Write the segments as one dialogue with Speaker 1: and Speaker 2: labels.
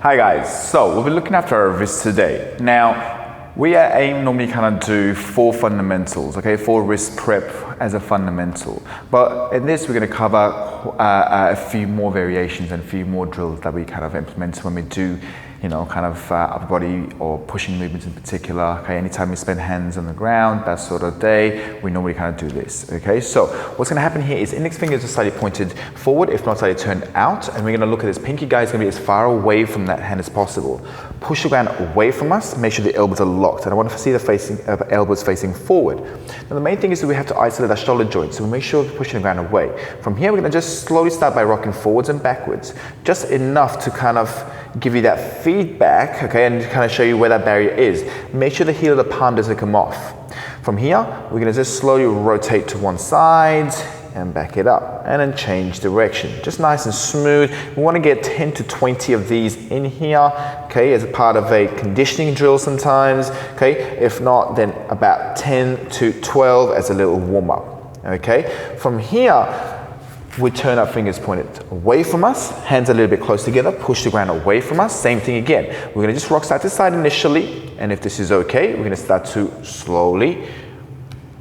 Speaker 1: Hi guys, so we'll be looking after our wrists today. Now, we aim normally kind of do 4 fundamentals, okay? 4 wrist prep as a fundamental. But in this, we're going to cover a few more variations and a few more drills that we kind of implement when we do, kind of upper body or pushing movements in particular. Okay, anytime we spend hands on the ground, that sort of day, we normally kind of do this. Okay, so what's going to happen here is index fingers are slightly pointed forward, if not slightly turned out, and we're going to look at this. Pinky guy is going to be as far away from that hand as possible. Push the ground away from us. Make sure the elbows are locked, and I want to see the elbows facing forward. Now the main thing is that we have to isolate our shoulder joint, so we make sure we're pushing the ground away. From here, we're going to just slowly start by rocking forwards and backwards, just enough to kind of give you that feedback, okay, and kind of show you where that barrier is. Make sure the heel of the palm doesn't come off. From here, we're going to just slowly rotate to one side and back it up, and then change direction. Just nice and smooth. We want to get 10 to 20 of these in here, okay, as a part of a conditioning drill sometimes, okay. If not, then about 10 to 12 as a little warm-up, okay. From here, we turn our fingers pointed away from us, hands a little bit close together, push the ground away from us. Same thing again. We're going to just rock side to side initially, and if this is okay, we're going to start to slowly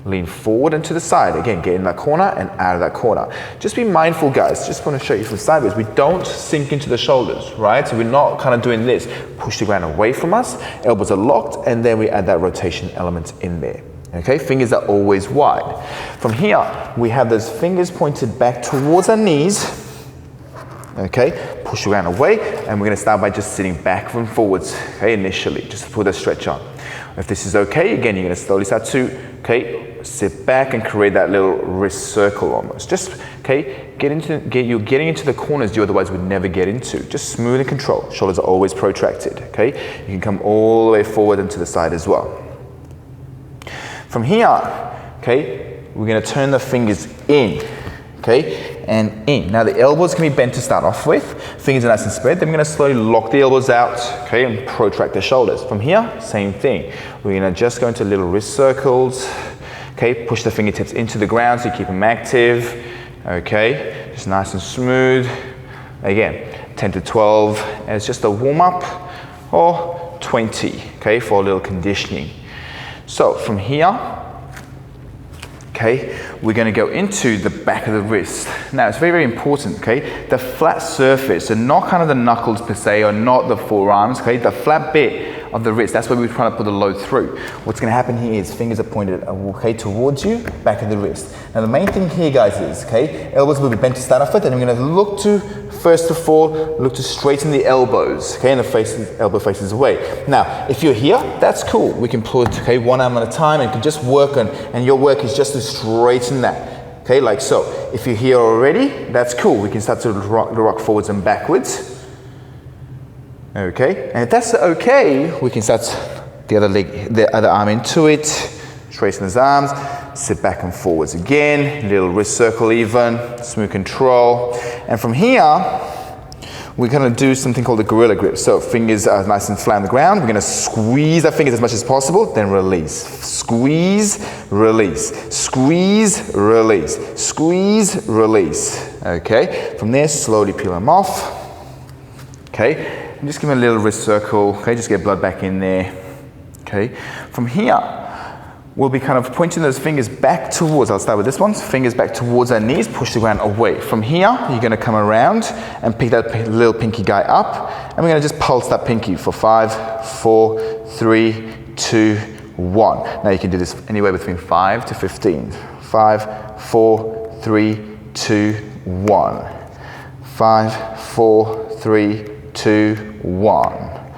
Speaker 1: lean forward and to the side. Again, get in that corner and out of that corner. Just be mindful, guys. Just want to show you from sideways. We don't sink into the shoulders, right? So we're not kind of doing this. Push the ground away from us, elbows are locked, and then we add that rotation element in there. Okay, fingers are always wide. From here, we have those fingers pointed back towards our knees. Okay, push the ground away, and we're going to start by just sitting back and forwards, okay, initially, just to put a stretch on. If this is okay, again, you're going to slowly start to, okay, sit back and create that little wrist circle almost. Just, okay, you're getting into the corners you otherwise would never get into. Just smooth and control. Shoulders are always protracted, okay? You can come all the way forward and to the side as well. From here, okay, we're going to turn the fingers in, okay, and in. Now the elbows can be bent to start off with. Fingers are nice and spread. Then we're going to slowly lock the elbows out, okay, and protract the shoulders. From here, same thing. We're going to just go into little wrist circles, okay, push the fingertips into the ground so you keep them active, okay, just nice and smooth. Again, 10 to 12 as just a warm-up, or 20, okay, for a little conditioning. So from here, okay, we're going to go into the back of the wrist. Now it's very, very important, okay, the flat surface, and not kind of the knuckles per se, or not the forearms, okay, the flat bit of the wrist, that's where we're trying to put the load through. What's going to happen here is fingers are pointed, okay, towards you, back of the wrist. Now the main thing here, guys, is, okay, elbows will be bent to start off with, and we're going to look to, first of all, look to straighten the elbows, okay, and the elbow faces away. Now, if you're here, that's cool. We can put, okay, one arm at a time, and you can just work on, and your work is just to straighten that, okay, like so. If you're here already, that's cool. We can start to rock forwards and backwards. Okay, and if that's okay, we can start the other leg, the other arm into it, straighten his arms, sit back and forwards again, little wrist circle even, smooth control. And from here, we're going to do something called a gorilla grip. So fingers are nice and flat on the ground. We're going to squeeze our fingers as much as possible, then release. Squeeze, release. Squeeze, release. Squeeze, release. Okay, from there, slowly peel them off. Okay. And just give me a little wrist circle, okay, just get blood back in there, okay. From here, we'll be kind of pointing those fingers back towards, I'll start with this one, fingers back towards our knees, push the ground away. From here, you're going to come around and pick that little pinky guy up, and we're going to just pulse that pinky for 5, 4, 3, 2, 1. Now you can do this anywhere between 5 to 15. 5, 4, 3, 2, 1. 5, 4, 3, 2, 1.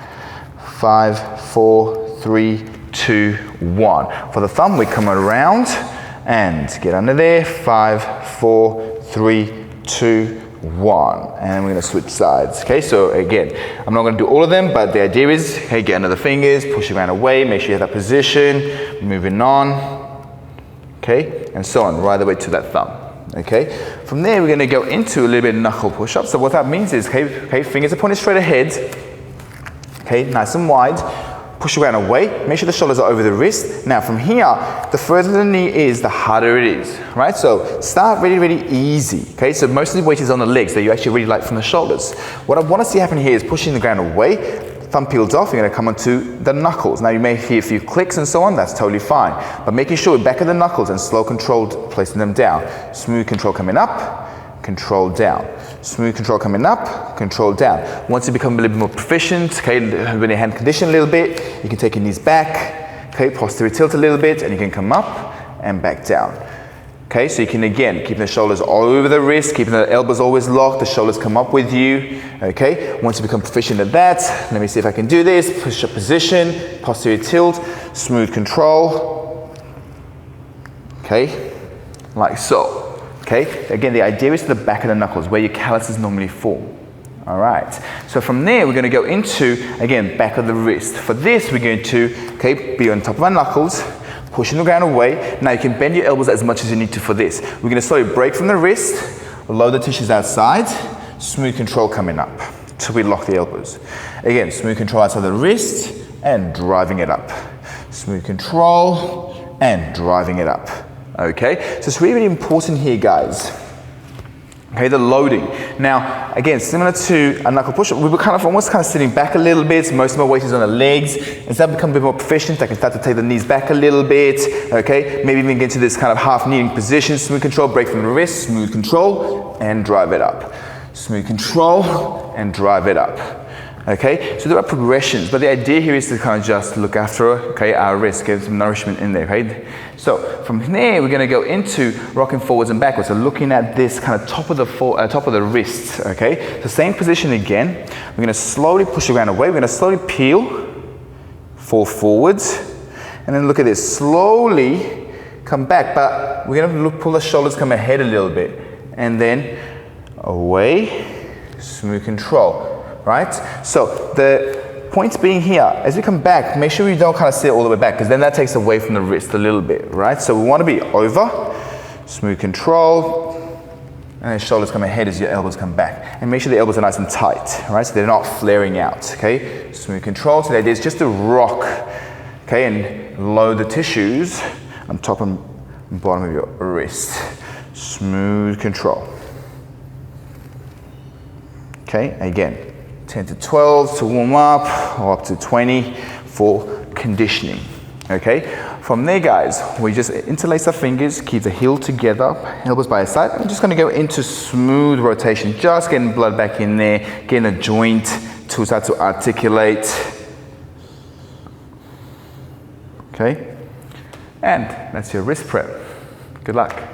Speaker 1: 5, 4, 3, 2, 1. For the thumb, we come around and get under there. 5, 4, 3, 2, 1. And we're going to switch sides. Okay, so again, I'm not going to do all of them, but the idea is, okay, get under the fingers, push your hand away, make sure you have that position, moving on, okay, and so on, right the way to that thumb. Okay, from there we're going to go into a little bit of knuckle push-up. So what that means is, okay, fingers are pointed straight ahead, okay, nice and wide. push your ground away, make sure the shoulders are over the wrist. Now from here, the further the knee is, the harder it is, right? So start really, really easy, okay? So most of the weight is on the legs that you actually really like from the shoulders. What I want to see happen here is pushing the ground away, thumb peels off, you're going to come onto the knuckles. Now you may hear a few clicks and so on, that's totally fine. But making sure we're back of the knuckles and slow controlled, placing them down. Smooth control coming up, control down. Smooth control coming up, control down. Once you become a little bit more proficient, okay, when your hand condition a little bit, you can take your knees back, okay, posterior tilt a little bit, and you can come up and back down. Okay, so you can again, keep the shoulders all over the wrist, keeping the elbows always locked, the shoulders come up with you, okay? Once you become proficient at that, let me see if I can do this, push up position, posterior tilt, smooth control, okay, like so. Okay, again, the idea is to the back of the knuckles, where your calluses normally form. All right, so from there, we're going to go into, again, back of the wrist. For this, we're going to, okay, be on top of our knuckles, pushing the ground away. Now you can bend your elbows as much as you need to for this. We're going to slowly break from the wrist, lower the tissues outside, smooth control coming up, till we lock the elbows. Again, smooth control outside the wrist, and driving it up. Smooth control, and driving it up. Okay, so it's really, really important here, guys. Okay, the loading. Now, again, similar to a knuckle push-up, we were almost sitting back a little bit. Most of my weight is on the legs. As I become a bit more proficient, I can start to take the knees back a little bit. Okay, maybe even get into this kind of half kneeling position. Smooth control, break from the wrist, smooth control, and drive it up. Smooth control, and drive it up. Okay, so there are progressions, but the idea here is to kind of just look after, okay, our wrist, get some nourishment in there, okay? So from there, we're going to go into rocking forwards and backwards. So looking at this kind of top of the wrist, okay? So same position again. We're going to slowly push the ground away. We're going to slowly peel, fall forwards, and then look at this. Slowly come back, but we're going to pull the shoulders, come ahead a little bit, and then away, smooth control. Right? So the point being here, as we come back, make sure you don't kind of sit all the way back, because then that takes away from the wrist a little bit, right? So we want to be over, smooth control, and then shoulders come ahead as your elbows come back. And make sure the elbows are nice and tight, right? So they're not flaring out, okay? Smooth control. So the idea is just to rock, okay, and load the tissues on top and bottom of your wrist. Smooth control. Okay, again. 10 to 12 to warm up, or up to 20 for conditioning, okay? From there, guys, we just interlace our fingers, keep the heel together, elbows by our side. I'm just gonna go into smooth rotation, just getting blood back in there, getting a joint to start to articulate, okay? And that's your wrist prep. Good luck.